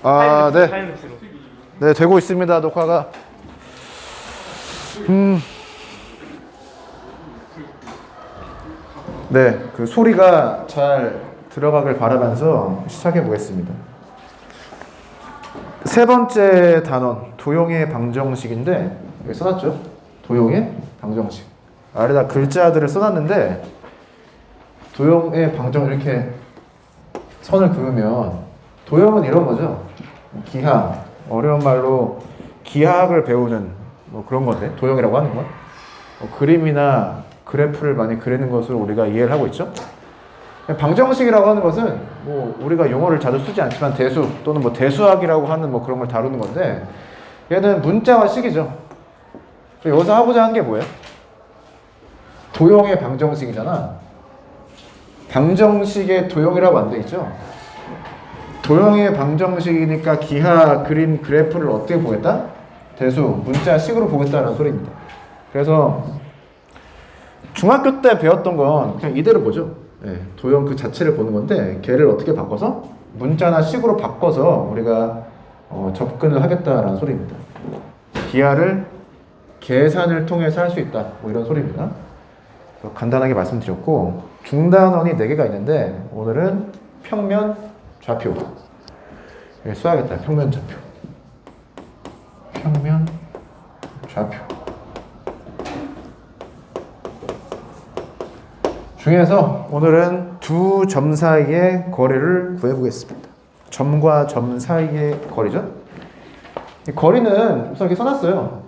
네. 타임랩스로. 네, 되고 있습니다. 녹화가. 네, 그 소리가 잘 들어가길 바라면서 시작해 보겠습니다. 세 번째 단원, 도형의 방정식인데, 여기 써놨죠? 도형의 방정식. 아래다 글자들을 써놨는데, 도형의 방정 이렇게 선을 그으면, 도형은 이런 거죠. 기하, 어려운 말로 기하학을 배우는 뭐 그런 건데, 도형이라고 하는 건. 그림이나 그래프를 많이 그리는 것으로 우리가 이해를 하고 있죠. 방정식이라고 하는 것은 뭐 우리가 용어를 자주 쓰지 않지만 대수 또는 뭐 대수학이라고 하는 뭐 그런 걸 다루는 건데, 얘는 문자와 식이죠. 여기서 하고자 하는 게 뭐예요? 도형의 방정식이잖아. 방정식의 도형이라고 안 돼 있죠. 도형의 방정식이니까 기하, 그림, 그래프를 어떻게 보겠다? 대수, 문자, 식으로 보겠다는 소리입니다. 그래서 중학교 때 배웠던 건 그냥 이대로 보죠. 네, 도형 그 자체를 보는 건데, 걔를 어떻게 바꿔서 문자나 식으로 바꿔서 우리가 접근을 하겠다라는 소리입니다. 기하를 계산을 통해서 할 수 있다, 뭐 이런 소리입니다. 간단하게 말씀드렸고, 중단원이 4개가 있는데 오늘은 평면, 좌표. 써야겠다. 평면, 좌표. 평면, 좌표. 중에서 오늘은 두 점 사이의 거리를 구해보겠습니다. 점과 점 사이의 거리죠. 이 거리는 우선 이렇게 써놨어요.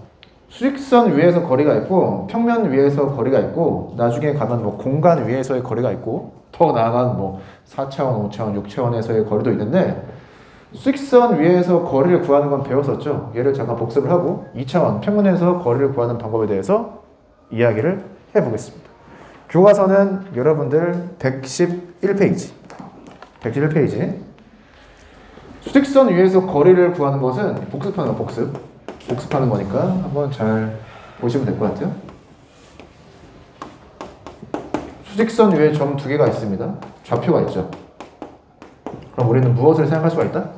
수직선 위에서 거리가 있고, 평면 위에서 거리가 있고, 나중에 가면 뭐 공간 위에서의 거리가 있고, 더 나아간 뭐 4차원, 5차원, 6차원에서의 거리도 있는데, 수직선 위에서 거리를 구하는 건 배웠었죠. 얘를 잠깐 복습을 하고 2차원 평면에서 거리를 구하는 방법에 대해서 이야기를 해보겠습니다. 교과서는 여러분들 111페이지. 111페이지. 수직선 위에서 거리를 구하는 것은 복습하는 거, 복습하는 거니까 한번 잘 보시면 될 것 같아요. 수직선 위에 점 2개가 있습니다. 좌표가 있죠. 그럼 우리는 무엇을 생각할 수가 있다?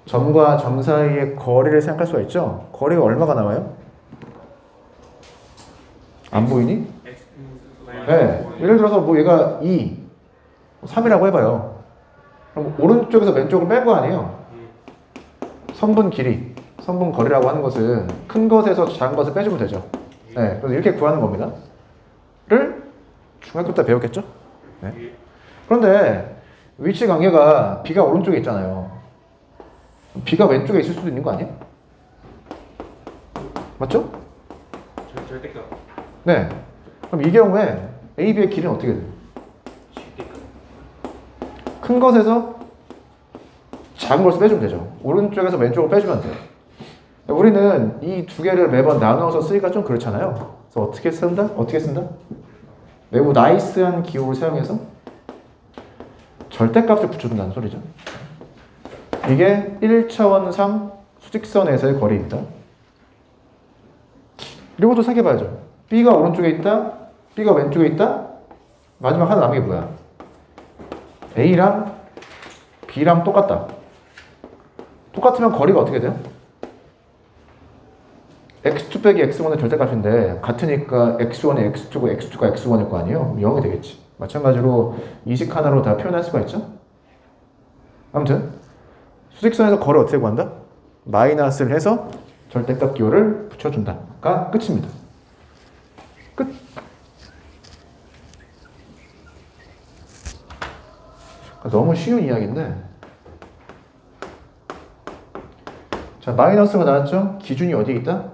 점과 점 사이의 거리를 생각할 수가 있죠. 거리가 얼마가 나와요? 안 보이니? 네. 예를 들어서 뭐 얘가 2, 3이라고 해봐요. 그럼 오른쪽에서 왼쪽을 뺄 거 아니에요? 선분 길이, 선분 거리라고 하는 것은 큰 것에서 작은 것을 빼주면 되죠. 네. 그래서 이렇게 구하는 겁니다. 를 중학교 때 배웠겠죠? 네. 그런데 위치 관계가 B가 오른쪽에 있잖아요. B가 왼쪽에 있을 수도 있는 거 아니에요? 맞죠? 절대값. 네. 그럼 이 경우에 A, B의 길이는 어떻게 돼요? 큰 것에서 작은 것을 빼주면 되죠. 오른쪽에서 왼쪽을 빼주면 돼요. 우리는 이 두 개를 매번 나누어서 쓰기가 좀 그렇잖아요. 그래서 어떻게 쓴다? 매우 나이스한 기호를 사용해서 절대값을 붙여준다는 소리죠. 이게 1차원상 수직선에서의 거리입니다. 이런 것도 생각해봐야죠. B가 오른쪽에 있다, B가 왼쪽에 있다, 마지막 하나 남은 게 뭐야? A랑 B랑 똑같다. 똑같으면 거리가 어떻게 돼요? x2 빼기 x1의 절대값인데 같으니까 x1이 x2고 x2가 x1일 거 아니에요? 0이 되겠지. 마찬가지로 이식 하나로 다 표현할 수가 있죠. 아무튼 수직선에서 거리 어떻게 구한다? 마이너스를 해서 절대값 기호를 붙여준다가 끝입니다. 끝. 너무 쉬운 이야기인데, 자, 마이너스가 나왔죠? 기준이 어디에 있다?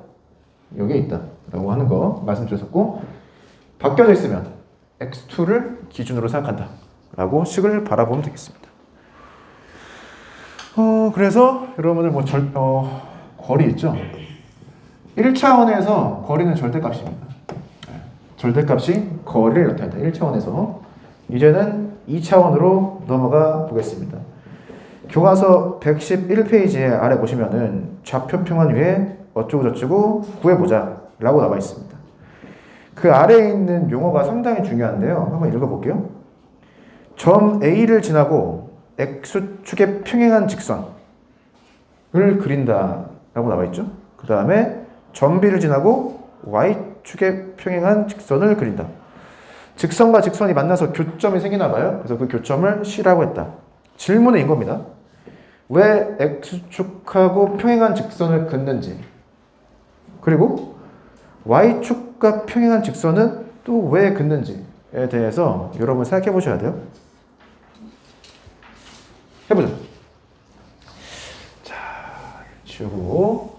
여기에 있다 라고 하는 거 말씀드렸었고, 바뀌어져 있으면 x2를 기준으로 생각한다 라고 식을 바라보면 되겠습니다. 그래서 여러분들 뭐 거리 있죠? 1차원에서 거리는 절대값입니다. 절대값이 거리를 나타낸다. 1차원에서. 이제는 2차원으로 넘어가 보겠습니다. 교과서 111페이지에 아래 보시면은 좌표 평원 위에 어쩌고저쩌고 구해보자 라고 나와 있습니다. 그 아래에 있는 용어가 상당히 중요한데요. 한번 읽어볼게요. 점 A를 지나고 X축에 평행한 직선 그린다라고 나와 있죠. 그 다음에 점 B를 지나고 Y축에 평행한 직선을 그린다. 직선과 직선이 만나서 교점이 생기나 봐요. 그래서 그 교점을 C라고 했다. 질문은 이겁니다. 왜 X축하고 평행한 직선을 긋는지, 그리고 Y축과 평행한 직선은 또 왜 긋는지에 대해서 여러분 생각해 보셔야 돼요. 해보죠. 자, 지우고.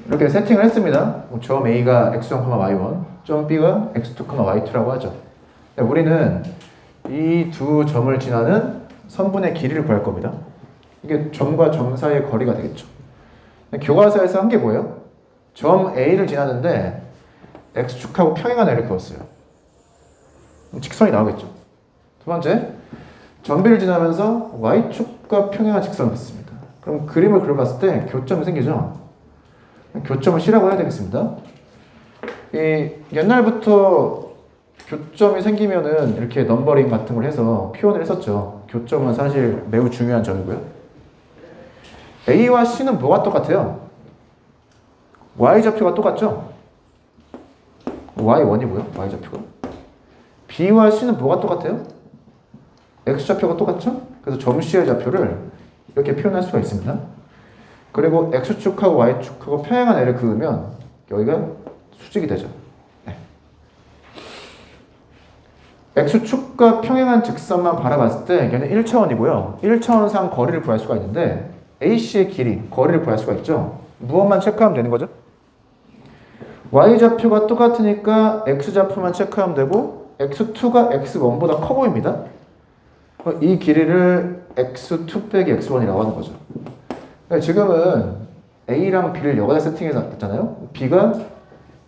이렇게 세팅을 했습니다. 점 A가 x1, y1, 점 B가 x2, y2라고 하죠. 우리는 이 두 점을 지나는 선분의 길이를 구할 겁니다. 이게 점과 점 사이의 거리가 되겠죠. 교과서에서 한 게 뭐예요? 점 A를 지나는데 x축하고 평행한 애를 그었어요. 직선이 나오겠죠. 두 번째, 점 B를 지나면서 y축과 평행한 직선을 그었습니다. 그럼 그림을 그려봤을 때 교점이 생기죠. 교점을 C라고 해야 되겠습니다. 이 옛날부터 교점이 생기면은 이렇게 넘버링 같은 걸 해서 표현을 했었죠. 교점은 사실 매우 중요한 점이고요. A와 C는 뭐가 똑같아요? Y좌표가 똑같죠? Y1이고요. Y좌표가. B와 C는 뭐가 똑같아요? X좌표가 똑같죠? 그래서 점 C의 좌표를 이렇게 표현할 수가 있습니다. 그리고 X축하고 Y축하고 평행한 애를 그으면 여기가 수직이 되죠. 네. X축과 평행한 직선만 바라봤을 때 얘는 1차원이고요. 1차원상 거리를 구할 수가 있는데 AC의 길이, 거리를 구할 수가 있죠. 무엇만 체크하면 되는 거죠? Y좌표가 똑같으니까 X좌표만 체크하면 되고 X2가 X1보다 커 보입니다. 이 길이를 X2 빼기 X1이라고 하는 거죠. 지금은 A랑 B를 여기다 세팅했잖아요. B가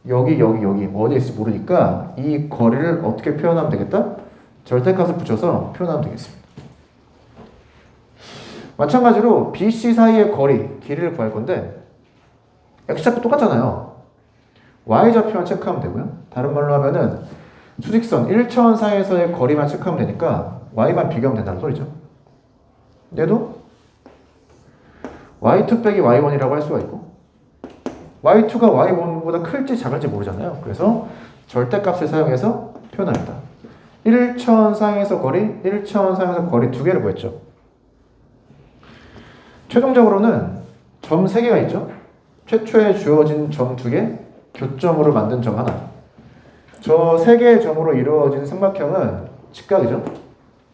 여기 어디에 있을지 모르니까 이 거리를 어떻게 표현하면 되겠다? 절대값을 붙여서 표현하면 되겠습니다. 마찬가지로 BC 사이의 거리, 길이를 구할 건데 X좌표 똑같잖아요. Y좌표만 체크하면 되고요. 다른 말로 하면은 수직선 1차원 사이에서의 거리만 체크하면 되니까 Y만 비교하면 된다는 소리죠. 얘도 Y2 빼기 Y1이라고 할 수가 있고 Y2가 Y1보다 클지 작을지 모르잖아요. 그래서 절대값을 사용해서 표현합니다. 1차원 상에서 거리, 1차원 상에서 거리 두 개를 구했죠. 최종적으로는 점 3개가 있죠. 최초에 주어진 점 2개, 교점으로 만든 점 하나. 저 3개의 점으로 이루어진 삼각형은 직각이죠.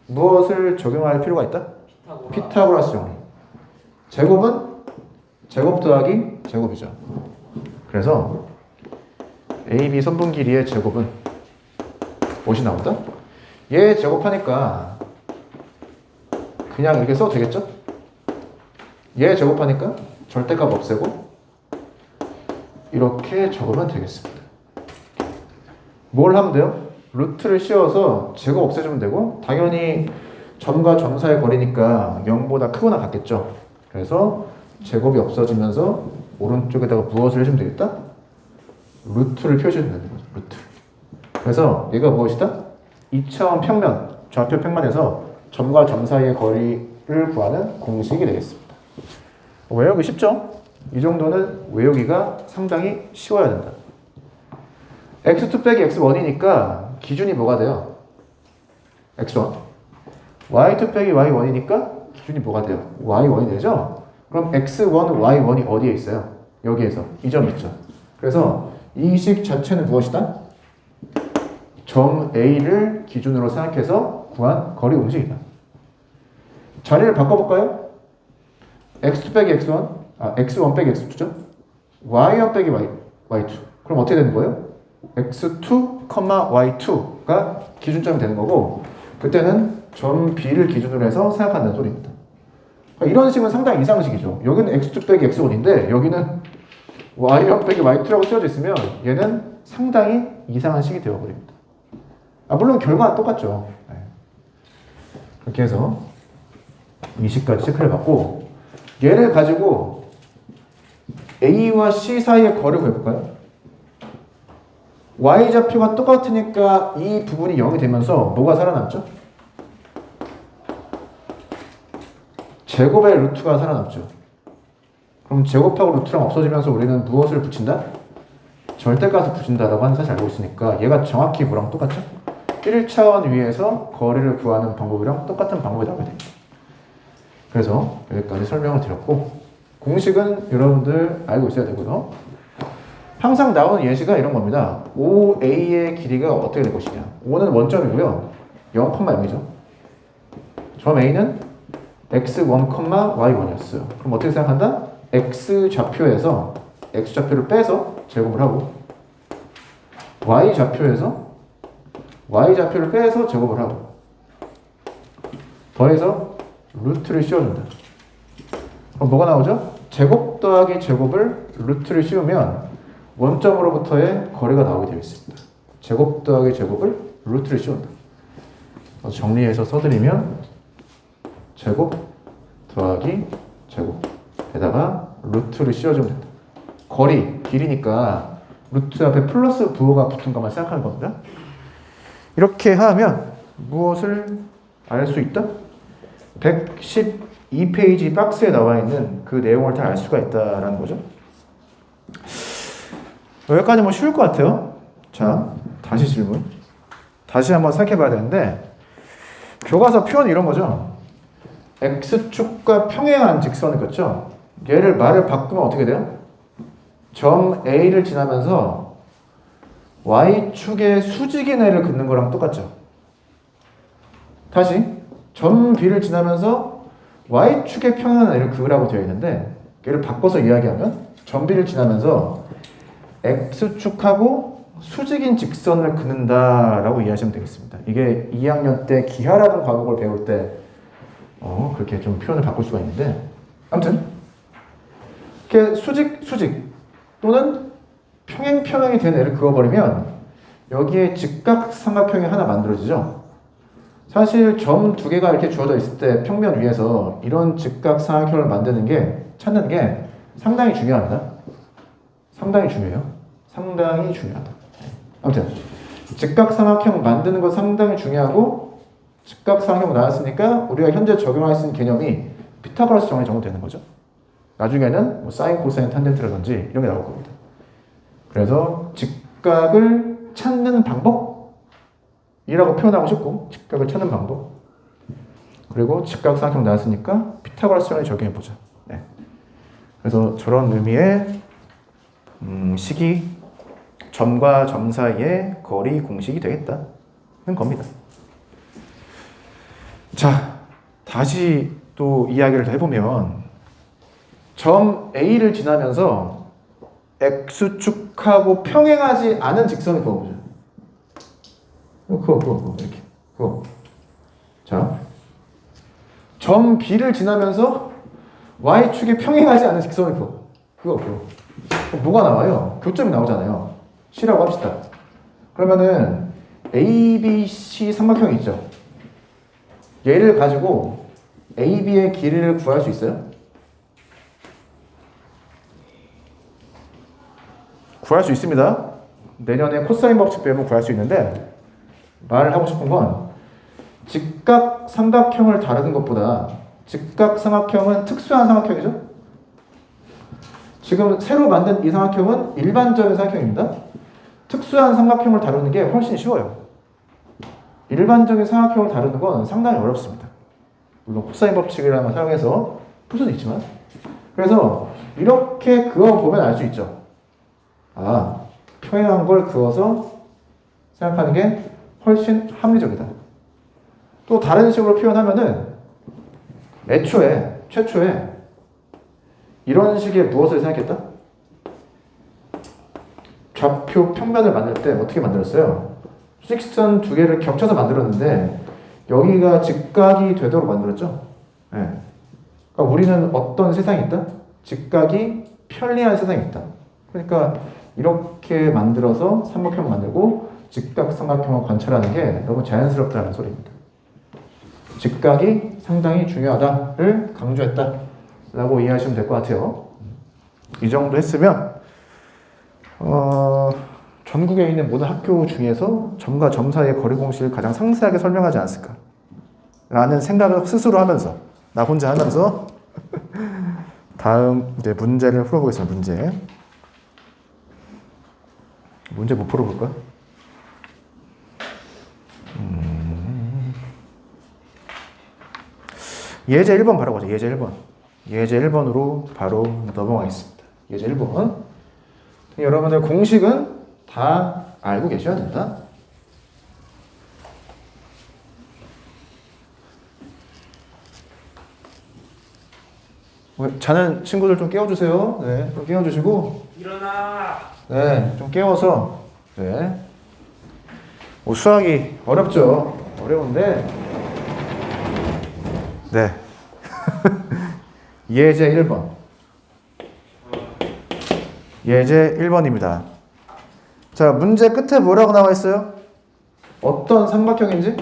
무엇을 적용할 필요가 있다? 피타고라스 정리. 제곱은 제곱 더하기 제곱이죠. 그래서 AB 선분 길이의 제곱은 무엇이 나온다? 얘 제곱하니까 그냥 이렇게 써도 되겠죠? 얘 제곱하니까 절대값 없애고 이렇게 적으면 되겠습니다. 뭘 하면 돼요? 루트를 씌워서 제곱 없애주면 되고 당연히 점과 점 사이의 거리니까 0보다 크거나 같겠죠. 그래서 제곱이 없어지면서 오른쪽에다가 무엇을 해주면 되겠다? 루트를 표시해주면 되는 거죠. 루트. 그래서 얘가 무엇이다? 2차원 평면, 좌표 평면에서 점과 점 사이의 거리를 구하는 공식이 되겠습니다. 외우기 쉽죠? 이 정도는 외우기가 상당히 쉬워야 된다. x2 빼기 x1이니까 기준이 뭐가 돼요? x1. y2 빼기 y1이니까 기준이 뭐가 돼요? y1이 되죠? 그럼 x1, y1이 어디에 있어요? 여기에서. 이 점 있죠. 그래서 이 식 자체는 무엇이다? 점 A를 기준으로 생각해서 구한 거리 공식이다. 자리를 바꿔볼까요? x2 빼기 x1, x1 빼기 x2죠? y1 빼기 y2. 그럼 어떻게 되는 거예요? x2, y2가 기준점이 되는 거고 그때는 점 B를 기준으로 해서 생각한다는 소리입니다. 이런 식은 상당히 이상식이죠. 여기는 x2 빼기 x1인데 여기는 y1 빼기 y2라고 쓰여져 있으면 얘는 상당히 이상한 식이 되어버립니다. 물론 결과는 똑같죠. 그렇게 해서 이 식까지 체크를 해봤고 얘를 가지고 A와 C 사이의 거리를 구해볼까요? y좌표가 똑같으니까 이 부분이 0이 되면서 뭐가 살아남죠? 제곱의 루트가 살아남죠. 그럼 제곱하고 루트랑 없어지면서 우리는 무엇을 붙인다? 절대값을 붙인다라고 하는 사실 알고 있으니까 얘가 정확히 뭐랑 똑같죠? 1차원 위에서 거리를 구하는 방법이랑 똑같은 방법이 나오게 됩니다. 그래서 여기까지 설명을 드렸고, 공식은 여러분들 알고 있어야 되고요. 항상 나오는 예시가 이런 겁니다. OA의 길이가 어떻게 될 것이냐. O는 원점이고요. 0,0이죠. 점 A는 x1, y1이었어요. 그럼 어떻게 생각한다? x좌표에서 x좌표를 빼서 제곱을 하고, y좌표에서 y좌표를 빼서 제곱을 하고, 더해서 루트를 씌워준다. 그럼 뭐가 나오죠? 제곱 더하기 제곱을 루트를 씌우면 원점으로부터의 거리가 나오게 되어 있습니다. 제곱 더하기 제곱을 루트를 씌운다. 정리해서 써드리면 제곱 더하기 제곱에다가 루트를 씌워주면 된다. 거리, 길이니까 루트 앞에 플러스 부호가 붙은 것만 생각하는 겁니다. 이렇게 하면 무엇을 알 수 있다? 112페이지 박스에 나와 있는 그 내용을 다 알 수가 있다라는 거죠. 여기까지 뭐 쉬울 것 같아요. 자, 다시 질문. 다시 한번 생각해 봐야 되는데, 교과서 표현이 이런 거죠. X축과 평행한 직선을 긋죠. 얘를 말을 바꾸면 어떻게 돼요? 점 A를 지나면서 Y축의 수직인 애를 긋는 거랑 똑같죠. 다시 점 B를 지나면서 Y축의 평행한 애를 그으라고 되어 있는데, 얘를 바꿔서 이야기하면 점 B를 지나면서 X축하고 수직인 직선을 그는다라고 이해하시면 되겠습니다. 이게 2학년 때 기하라는 과목을 배울 때 그렇게 좀 표현을 바꿀 수가 있는데, 아무튼 이렇게 수직 또는 평행이 된 애를 그어버리면 여기에 직각삼각형이 하나 만들어지죠. 사실 점 두 개가 이렇게 주어져 있을 때 평면 위에서 이런 직각삼각형을 만드는 게, 찾는 게 상당히 중요합니다. 상당히 중요해요. 상당히 중요하다. 아무튼 직각삼각형 만드는 거 상당히 중요하고, 직각삼각형 나왔으니까 우리가 현재 적용할 수 있는 개념이 피타고라스 정리 정도 되는 거죠. 나중에는 뭐 사인, 코사인, 탄젠트라든지 이런 게 나올 겁니다. 그래서 직각을 찾는 방법이라고 표현하고 싶고, 직각을 찾는 방법, 그리고 직각삼각형 나왔으니까 피타고라스 정리 적용해보자. 네. 그래서 저런 의미의 식이 점과 점 사이의 거리 공식이 되겠다는 겁니다. 자, 다시 또 이야기를 해보면 점 A를 지나면서 X축하고 평행하지 않은 직선을 그어보죠. 그거 이렇게 그거. 자, 점 B를 지나면서 Y축에 평행하지 않은 직선을 그거. 뭐가 나와요? 교점이 나오잖아요. C라고 합시다. 그러면은 ABC 삼각형이 있죠. 얘를 가지고 AB의 길이를 구할 수 있어요? 구할 수 있습니다. 내년에 코사인 법칙 배우면 구할 수 있는데, 말을 하고 싶은 건 직각 삼각형을 다루는 것보다, 직각 삼각형은 특수한 삼각형이죠. 지금 새로 만든 이 삼각형은 일반적인 삼각형입니다. 특수한 삼각형을 다루는 게 훨씬 쉬워요. 일반적인 삼각형을 다루는 건 상당히 어렵습니다. 물론 코사인 법칙이라는 걸 사용해서 풀 수도 있지만, 그래서 이렇게 그어보면 알 수 있죠. 아, 평행한 걸 그어서 생각하는 게 훨씬 합리적이다. 또 다른 식으로 표현하면은 최초에 이런 식의 무엇을 생각했다? 좌표 평면을 만들 때 어떻게 만들었어요? 수직선 두 개를 겹쳐서 만들었는데 여기가 직각이 되도록 만들었죠. 네. 그러니까 우리는 어떤 세상이 있다? 직각이 편리한 세상이 있다. 그러니까 이렇게 만들어서 삼각형 만들고 직각 삼각형을 관찰하는 게 너무 자연스럽다는 소리입니다. 직각이 상당히 중요하다를 강조했다라고 이해하시면 될 것 같아요. 이 정도 했으면 전국에 있는 모든 학교 중에서 점과 점 사이의 거리 공식을 가장 상세하게 설명하지 않았을까? 라는 생각을 스스로 하면서, 나 혼자 하면서 다음 이제 문제를 풀어보겠습니다. 문제 못 풀어볼까? 예제 1번 바로 가죠. 예제 1번. 예제 1번으로 바로 넘어가겠습니다. 예제 1번. 여러분들 공식은 다 알고 계셔야 된다. 자는 친구들 좀 깨워주세요. 네, 좀 깨워주시고. 일어나. 네, 좀 깨워서. 네. 수학이 어렵죠. 어려운데. 네. 예제 1번. 예제 1번입니다. 자, 문제 끝에 뭐라고 나와 있어요? 어떤 삼각형인지?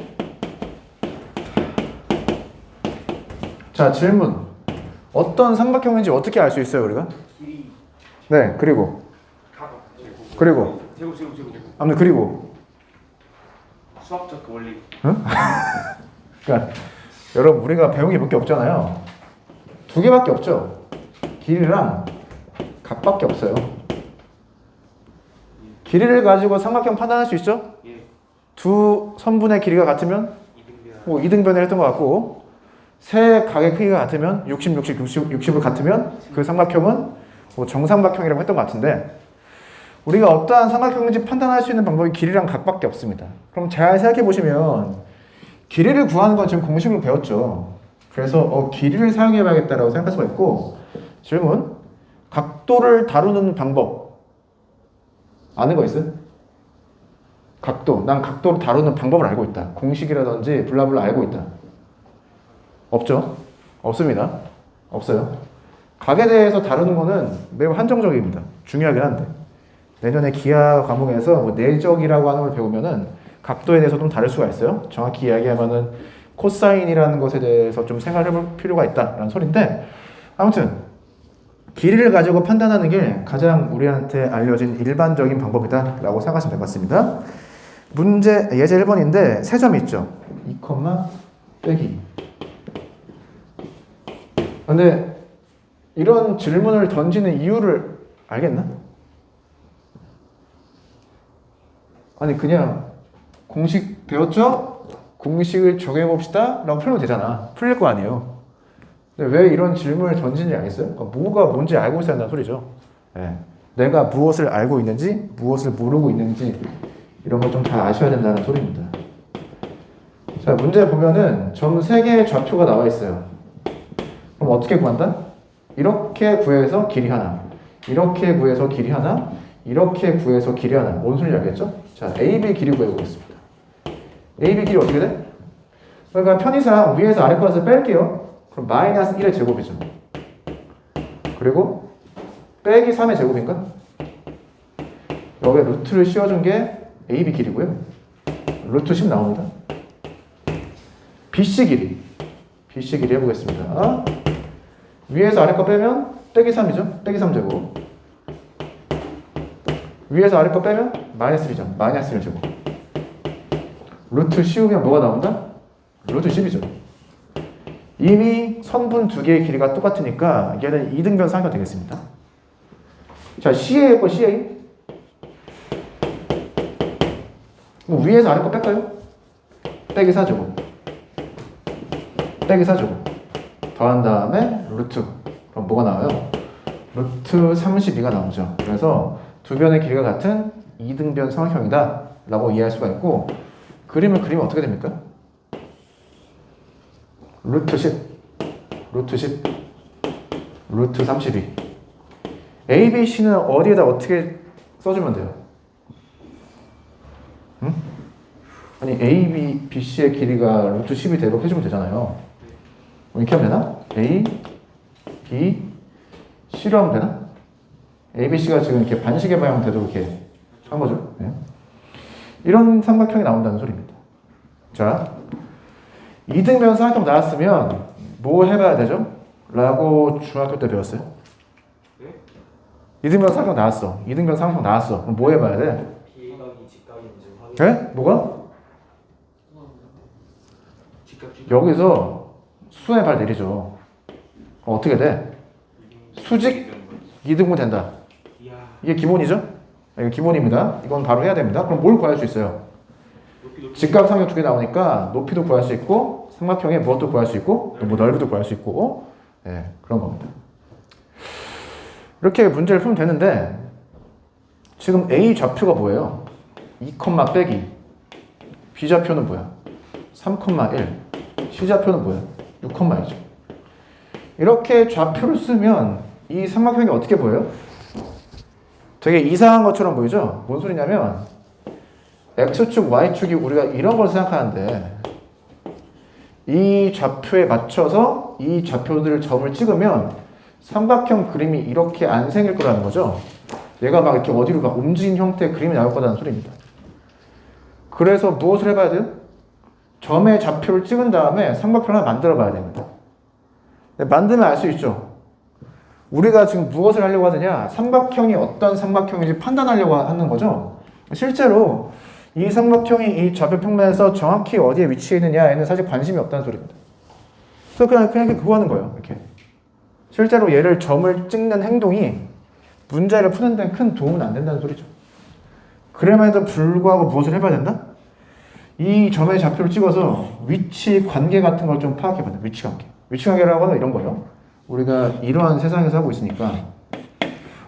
자, 질문. 어떤 삼각형인지 어떻게 알 수 있어요, 우리가? 길이. 네, 그리고. 그리고. 제곱. 아무튼 그리고. 수학적 원리. 응? 그러니까 여러분 우리가 배운 게 몇 개 없잖아요. 두 개밖에 없죠. 길이랑 각밖에 없어요. 길이를 가지고 삼각형 판단할 수 있죠? 예. 두 선분의 길이가 같으면 이등변. 뭐 이등변을 했던 것 같고, 세 각의 크기가 같으면 60, 60을 같으면 그 삼각형은 뭐 정삼각형이라고 했던 것 같은데, 우리가 어떠한 삼각형인지 판단할 수 있는 방법이 길이랑 각밖에 없습니다. 그럼 잘 생각해 보시면 길이를 구하는 건 지금 공식을 배웠죠. 그래서 길이를 사용해 봐야겠다라고 생각할 수가 있고, 질문. 각도를 다루는 방법 아는 거 있어요? 각도. 난 각도를 다루는 방법을 알고 있다. 공식이라든지 블라블라 알고 있다. 없죠? 없습니다. 없어요. 각에 대해서 다루는 거는 매우 한정적입니다. 중요하긴 한데. 내년에 기하 과목에서 뭐 내적이라고 하는 걸 배우면은 각도에 대해서 좀 다를 수가 있어요. 정확히 이야기하면은 코사인이라는 것에 대해서 좀 생각해 볼 필요가 있다라는 소리인데, 아무튼 길이를 가지고 판단하는 게 가장 우리한테 알려진 일반적인 방법이다라고 생각하시면 될 것 같습니다. 문제 예제 1번인데 세 점이 있죠. 2, 빼기. 근데 이런 질문을 던지는 이유를 알겠나? 아니 그냥 공식 배웠죠? 공식을 적용해 봅시다 라고 풀면 되잖아. 풀릴 거 아니에요. 근데 왜 이런 질문을 던지는지 알겠어요? 그러니까 뭐가 뭔지 알고 있어야 한다는 소리죠. 네. 내가 무엇을 알고 있는지, 무엇을 모르고 있는지 이런 걸 좀 다 아셔야 된다는 소리입니다. 자, 문제 보면은 점 3개의 좌표가 나와 있어요. 그럼 어떻게 구한다? 이렇게 구해서 길이 하나, 이렇게 구해서 길이 하나, 이렇게 구해서 길이 하나. 뭔 소리인지 알겠죠? 자, AB 길이 구해보겠습니다. AB 길이 어떻게 돼? 그러니까 편의상 위에서 아래 것을 뺄게요. 그럼 마이너스 1의 제곱이죠. 그리고 빼기 3의 제곱인가? 여기에 루트를 씌워준 게 AB 길이고요. 루트 10 나옵니다. BC 길이. BC 길이 해보겠습니다. 위에서 아래 거 빼면 빼기 3이죠. 빼기 3제곱. 위에서 아래 거 빼면 마이너스 1이죠. 마이너스 1제곱. 루트 씌우면 뭐가 나온다? 루트 10이죠. 이미 선분 두 개의 길이가 똑같으니까 얘는 이등변 삼각형 되겠습니다. 자, CA 거 CA. 뭐 위에서 아래 거 뺄까요? 빼기 4제곱. 빼기 4제곱. 더한 다음에 루트. 그럼 뭐가 나와요? 루트 32가 나오죠. 그래서 두 변의 길이가 같은 이등변 삼각형이다 라고 이해할 수가 있고, 그림을 그리면 어떻게 됩니까? 루트 10, 루트 10, 루트 32. A, B, C는 어디에다 어떻게 써주면 돼요? 응? 아니 A, B, B, C의 길이가 루트 10이 되도록 해주면 되잖아요. 이렇게 하면 되나? A, B, C로 하면 되나? A, B, C가 지금 이렇게 반시계 방향 되도록 이렇게 한 거죠. 네. 이런 삼각형이 나온다는 소리입니다. 자, 이등변 삼각형 나왔으면 뭐 해봐야 되죠? 라고 중학교 때 배웠어요. 네? 이등변 삼각형 나왔어. 이등변 삼각형 나왔어. 그럼 뭐 해봐야 돼? 네? 뭐가? 직각주의. 여기서 수의 발 내리죠. 어떻게 돼? 수직 2등분 된다. 이야. 이게 기본이죠? 이거 기본입니다. 이건 바로 해야 됩니다. 그럼 뭘 구할 수 있어요? 높이. 직각삼각 두 개 나오니까 높이도 구할 수 있고 삼각형의 무엇도 구할 수 있고 뭐 넓이도 구할 수 있고 예, 그런 겁니다. 이렇게 문제를 풀면 되는데 지금 A 좌표가 뭐예요? 2, 빼기 B 좌표는 뭐야? 3,1 C 좌표는 뭐야? 6,2죠. 이렇게 좌표를 쓰면 이 삼각형이 어떻게 보여요? 되게 이상한 것처럼 보이죠? 뭔 소리냐면 X축, Y축이 우리가 이런 걸 생각하는데 이 좌표에 맞춰서 이 좌표들 점을 찍으면 삼각형 그림이 이렇게 안 생길 거라는 거죠. 얘가 막 이렇게 어디로 막 움직이는 형태의 그림이 나올 거라는 소리입니다. 그래서 무엇을 해봐야 돼요? 점의 좌표를 찍은 다음에 삼각형을 하나 만들어 봐야 됩니다. 만들면 알 수 있죠. 우리가 지금 무엇을 하려고 하느냐? 삼각형이 어떤 삼각형인지 판단하려고 하는 거죠. 실제로 이 삼각형이 이 좌표 평면에서 정확히 어디에 위치해 있느냐에는 사실 관심이 없다는 소리입니다. 그래서 그냥 그거 하는 거예요. 이렇게. 실제로 얘를 점을 찍는 행동이 문제를 푸는 데는 큰 도움은 안 된다는 소리죠. 그럼에도 불구하고 무엇을 해봐야 된다? 이 점의 좌표를 찍어서 위치 관계 같은 걸 좀 파악해봐야 된다. 위치 관계. 위치 관계라고 하면 이런 거예요. 우리가 이러한 세상에서 하고 있으니까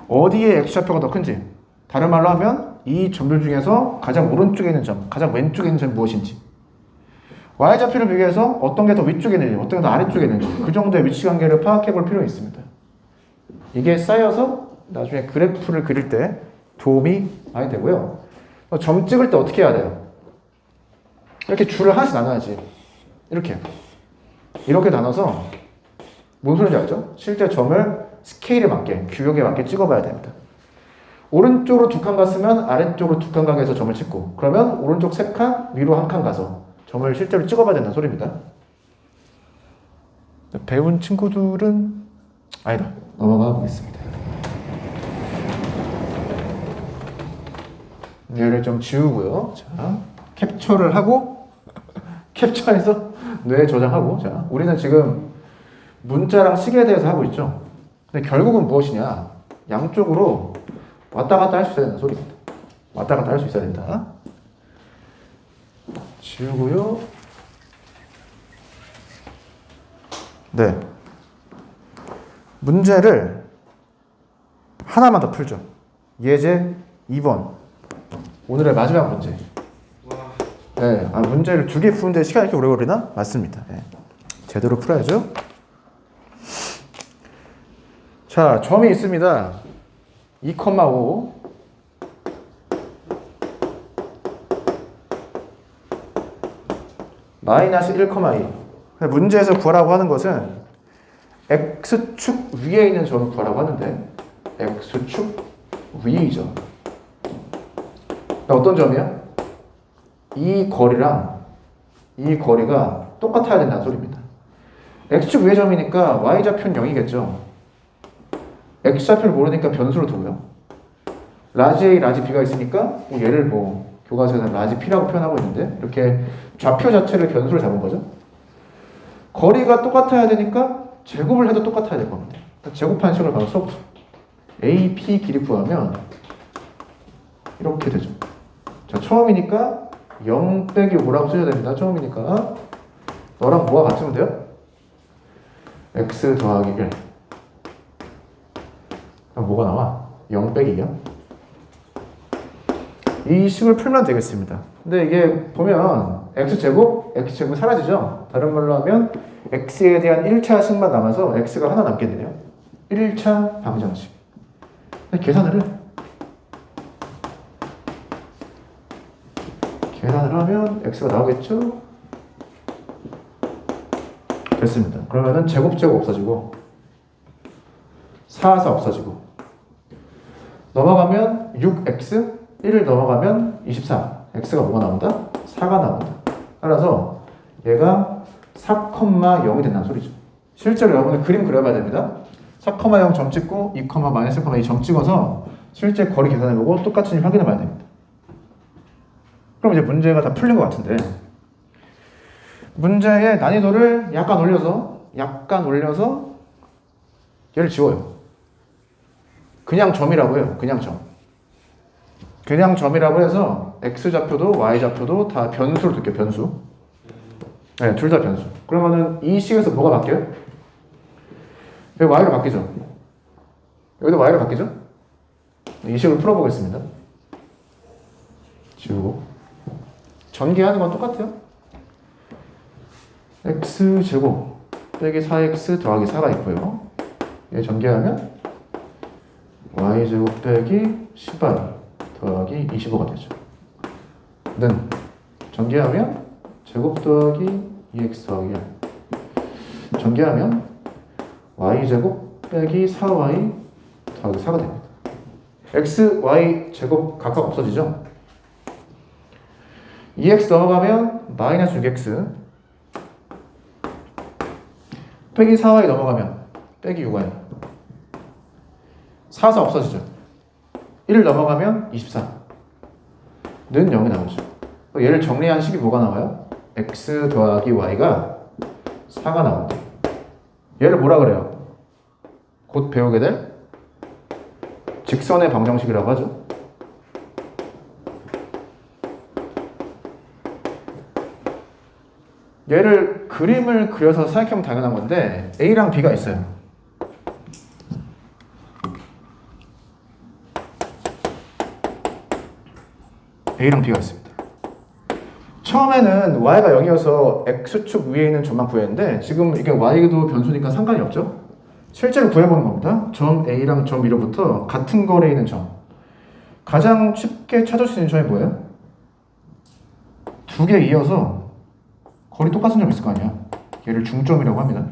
어디에 X좌표가 더 큰지, 다른 말로 하면 이 점들 중에서 가장 오른쪽에 있는 점, 가장 왼쪽에 있는 점이 무엇인지, Y좌표를 비교해서 어떤 게 더 위쪽에 있는지, 어떤 게 더 아래쪽에 있는지 그 정도의 위치 관계를 파악해 볼 필요가 있습니다. 이게 쌓여서 나중에 그래프를 그릴 때 도움이 많이 되고요. 점 찍을 때 어떻게 해야 돼요? 이렇게 줄을 하나씩 나눠야지. 이렇게 나눠서 뭔 소리인지 알죠? 실제 점을 스케일에 맞게, 규격에 맞게 찍어봐야 됩니다. 오른쪽으로 2칸 갔으면 아래쪽으로 2칸 가게 해서 점을 찍고, 그러면 오른쪽 3칸, 위로 1칸 가서 점을 실제로 찍어봐야 된다는 소리입니다. 배운 친구들은 아니다. 넘어가 보겠습니다. 얘를 좀 지우고요. 자, 캡처를 하고 캡처해서 뇌에 저장하고. 자, 우리는 지금 문자랑 시계에 대해서 하고 있죠. 근데 결국은 무엇이냐? 양쪽으로 왔다 갔다 할 수 있어야 된다는 소리입니다. 왔다 갔다 할 수 있어야 된다. 지우고요. 네. 문제를 하나만 더 풀죠. 예제 2번. 오늘의 마지막 문제. 와. 네. 문제를 2개 푸는데 시간이 이렇게 오래 걸리나? 맞습니다. 네. 제대로 풀어야죠. 자, 점이 있습니다. 2,5 마이너스 1,2. 문제에서 구하라고 하는 것은 X축 위에 있는 점을 구하라고 하는데 X축 위이죠. 어떤 점이야? 이 거리랑 이 거리가 똑같아야 된다는 소리입니다. X축 위의 점이니까 Y좌표는 0이겠죠. X좌표를 모르니까 변수를 두고요. 라지 A, 라지 B가 있으니까 얘를 교과서에서 라지 P라고 표현하고 있는데 이렇게 좌표 자체를 변수를 잡은 거죠. 거리가 똑같아야 되니까 제곱을 해도 똑같아야 될 겁니다. 제곱한 식을 바로 써보죠. AP 길이 구하면 이렇게 되죠. 자, 처음이니까 0 빼기 5라고 써야 됩니다. 처음이니까 너랑 뭐가 같으면 돼요? X 더하기 1. 그럼 뭐가 나와? 0 빼기 2야? 이 식을 풀면 되겠습니다. 근데 이게 보면 X제곱, X제곱 사라지죠? 다른 말로 하면 X에 대한 1차 식만 남아서 X가 하나 남겠네요. 1차 방정식. 계산을 해. 계산을 하면 X가 나오겠죠? 됐습니다. 그러면은 제곱 없어지고 4 없어지고 넘어가면 6X 1을 넘어가면 24. X가 뭐가 나온다? 4가 나온다. 따라서 얘가 4,0이 된다는 소리죠. 실제로 여러분은 그림 그려봐야 됩니다. 4,0 점 찍고 2, -1,2 점 찍어서 실제 거리 계산해보고 똑같은지 확인해봐야 됩니다. 그럼 이제 문제가 다 풀린 것 같은데 문제의 난이도를 약간 올려서 얘를 지워요. 그냥 점이라고 해요. 그냥 점이라고 해서 x좌표도 y좌표도 다 변수로 둘게요. 변수. 네, 둘 다 변수. 그러면은 이 식에서 뭐가 바뀌어요? 여기 y로 바뀌죠. 여기도 y로 바뀌죠. 이 식을 풀어보겠습니다. 지우고 전개하는 건 똑같아요. x제곱 빼기 4x 더하기 4가 있고요. 얘 전개하면 y제곱 빼기 10y 더하기 25가 되죠. 는 전개하면 제곱 더하기 2x 더하기 1 전개하면 y제곱 빼기 4y 더하기 4가 됩니다. x, y 제곱 각각 없어지죠? 2x 넘어가면 마이너스 6x 빼기 4y 넘어가면 빼기 6y 4, 4 없어지죠? 1 넘어가면 24는 0이 나오죠. 얘를 정리한 식이 뭐가 나와요? x 더하기 y가 4가 나온다. 얘를 뭐라 그래요? 곧 배우게 될 직선의 방정식이라고 하죠. 얘를 그림을 그려서 생각하면 당연한 건데 A랑 B가 있어요. A랑 B가 있습니다. 처음에는 Y가 0이어서 X축 위에 있는 점만 구했는데 지금 이게 Y도 변수니까 상관이 없죠? 실제로 구해보는 겁니다. 점 A랑 점 B로부터 같은 거리에 있는 점. 가장 쉽게 찾을 수 있는 점이 뭐예요? 두 개 이어서 거리 똑같은 점 있을 거 아니야. 얘를 중점이라고 합니다.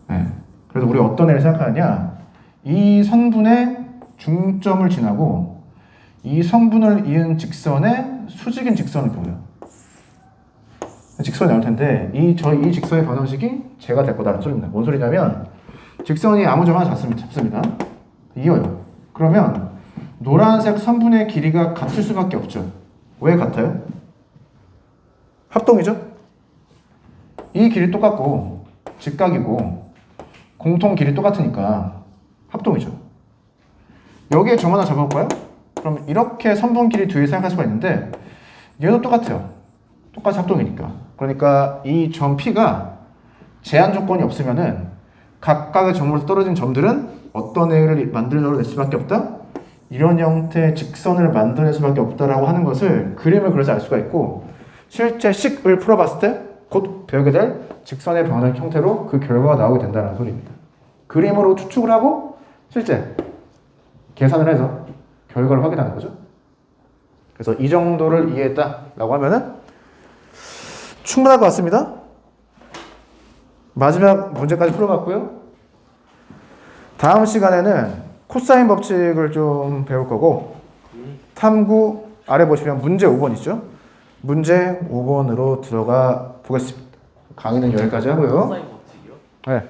네. 그래서 우리 어떤 애를 생각하느냐, 이 선분의 중점을 지나고 이 선분을 이은 직선의 수직인 직선을 보여요. 직선이 나올 텐데 이 직선의 방정식이 제가 될 거다라는 소리입니다. 뭔 소리냐면 직선이 아무 점 하나 잡습니다. 이어요. 그러면 노란색 선분의 길이가 같을 수밖에 없죠. 왜 같아요? 합동이죠? 이 길이 똑같고 직각이고 공통 길이 똑같으니까 합동이죠. 여기에 점 하나 잡아볼까요? 그럼 이렇게 선분 길이 뒤에 생각할 수가 있는데 얘도 똑같아요. 똑같이 합동이니까. 그러니까 이 점 P가 제한 조건이 없으면은 각각의 점으로서 떨어진 점들은 어떤 애를 만들어낼 수밖에 없다? 이런 형태의 직선을 만들어낼 수밖에 없다라고 하는 것을 그림을 그려서 알 수가 있고 실제 식을 풀어봤을 때 곧 배우게 될 직선의 방정식 형태로 그 결과가 나오게 된다는 소리입니다. 그림으로 추측을 하고 실제 계산을 해서 결과를 확인하는 거죠. 그래서 이 정도를 이해했다라고 하면은 충분할 것 같습니다. 마지막 문제까지 풀어봤고요. 다음 시간에는 코사인 법칙을 좀 배울 거고 탐구 아래 보시면 문제 5번 있죠? 문제 5번으로 들어가 보겠습니다. 강의는 여기까지 하고요. 코사인 법칙이요? 네.